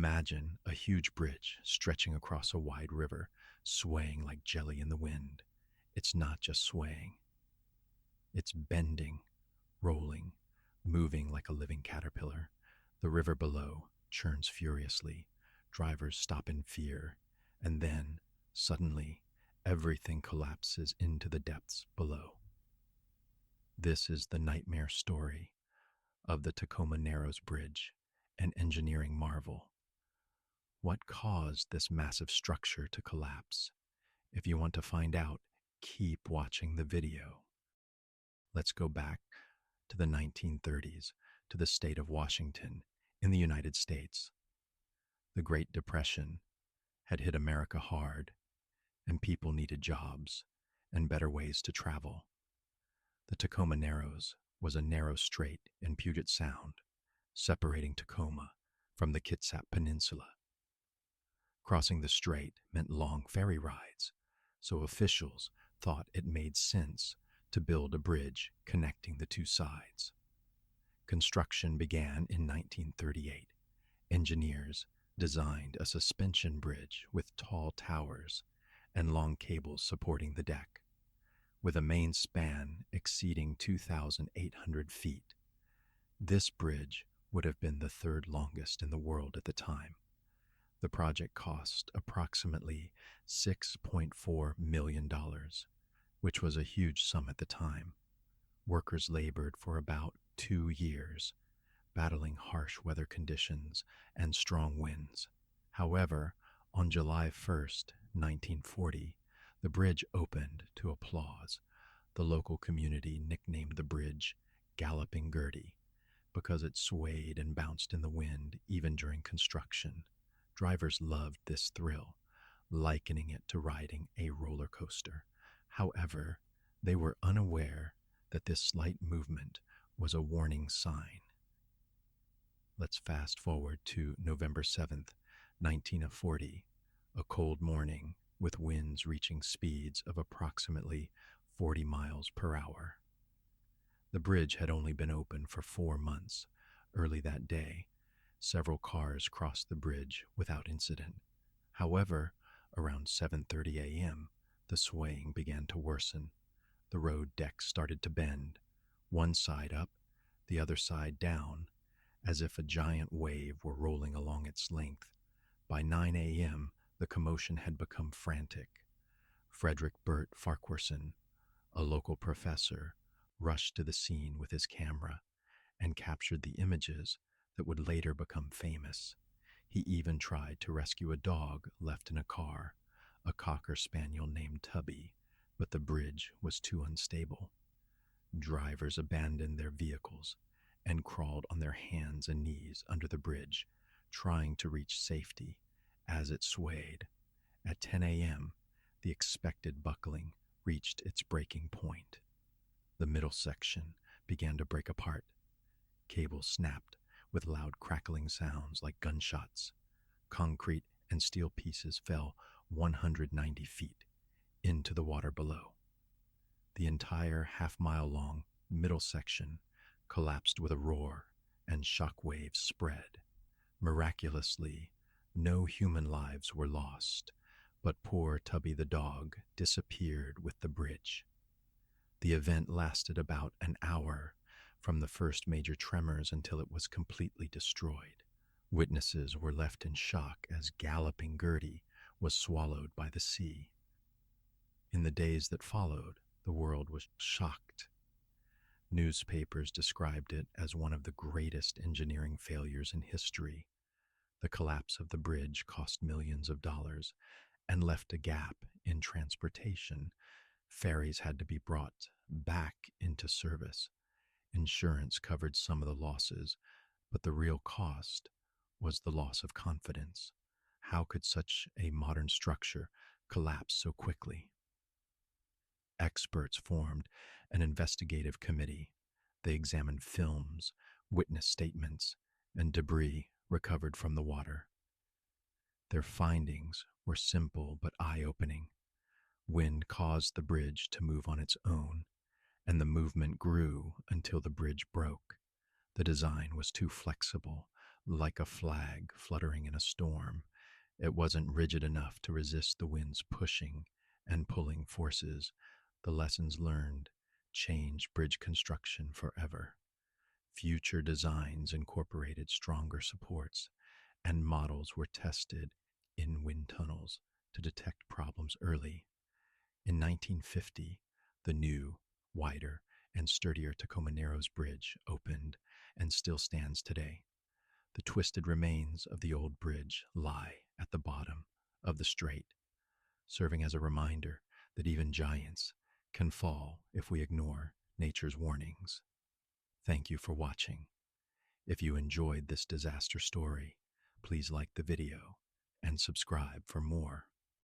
Imagine a huge bridge stretching across a wide river, swaying like jelly in the wind. It's not just swaying, it's bending, rolling, moving like a living caterpillar. The river below churns furiously. Drivers stop in fear, and then, suddenly, everything collapses into the depths below. This is the nightmare story of the Tacoma Narrows Bridge, an engineering marvel. What caused this massive structure to collapse? If you want to find out, keep watching the video. Let's go back to the 1930s, to the state of Washington in the United States. The Great Depression had hit America hard, and people needed jobs and better ways to travel. The Tacoma Narrows was a narrow strait in Puget Sound, separating Tacoma from the Kitsap Peninsula. Crossing the strait meant long ferry rides, so officials thought it made sense to build a bridge connecting the two sides. Construction began in 1938. Engineers designed a suspension bridge with tall towers and long cables supporting the deck, with a main span exceeding 2,800 feet. This bridge would have been the third longest in the world at the time. The project cost approximately $6.4 million, which was a huge sum at the time. Workers labored for about 2 years, battling harsh weather conditions and strong winds. However, on July 1st, 1940, the bridge opened to applause. The local community nicknamed the bridge Galloping Gertie because it swayed and bounced in the wind even during construction. Drivers loved this thrill, likening it to riding a roller coaster. However, they were unaware that this slight movement was a warning sign. Let's fast forward to November 7th, 1940, a cold morning with winds reaching speeds of approximately 40 miles per hour. The bridge had only been open for 4 months. Early that day, several cars crossed the bridge without incident. However, around 7:30 a.m., the swaying began to worsen. The road deck started to bend, one side up, the other side down, as if a giant wave were rolling along its length. By 9 a.m., the commotion had become frantic. Frederick Burt Farquharson, a local professor, rushed to the scene with his camera and captured the images that would later become famous. He even tried to rescue a dog left in a car, a cocker spaniel named Tubby, but the bridge was too unstable. Drivers abandoned their vehicles and crawled on their hands and knees under the bridge, trying to reach safety as it swayed. At 10 a.m., the expected buckling reached its breaking point. The middle section began to break apart. Cables snapped with loud crackling sounds like gunshots. Concrete and steel pieces fell 190 feet into the water below. The entire half-mile-long middle section collapsed with a roar, and shock waves spread. Miraculously, no human lives were lost, but poor Tubby the dog disappeared with the bridge. The event lasted about an hour, from the first major tremors until it was completely destroyed. Witnesses were left in shock as Galloping Gertie was swallowed by the sea. In the days that followed, the world was shocked. Newspapers described it as one of the greatest engineering failures in history. The collapse of the bridge cost millions of dollars and left a gap in transportation. Ferries had to be brought back into service. Insurance covered some of the losses, but the real cost was the loss of confidence. How could such a modern structure collapse so quickly? Experts formed an investigative committee. They examined films, witness statements, and debris recovered from the water. Their findings were simple but eye-opening. Wind caused the bridge to move on its own, and the movement grew until the bridge broke. The design was too flexible. like a flag fluttering in a storm. It wasn't rigid enough to resist the wind's pushing and pulling forces. The lessons learned changed bridge construction forever. Future designs incorporated stronger supports, and models were tested in wind tunnels to detect problems early. In 1950, the new, wider, and sturdier Tacoma Narrows Bridge opened and still stands today. The twisted remains of the old bridge lie at the bottom of the strait, serving as a reminder that even giants can fall if we ignore nature's warnings. Thank you for watching. If you enjoyed this disaster story, please like the video and subscribe for more.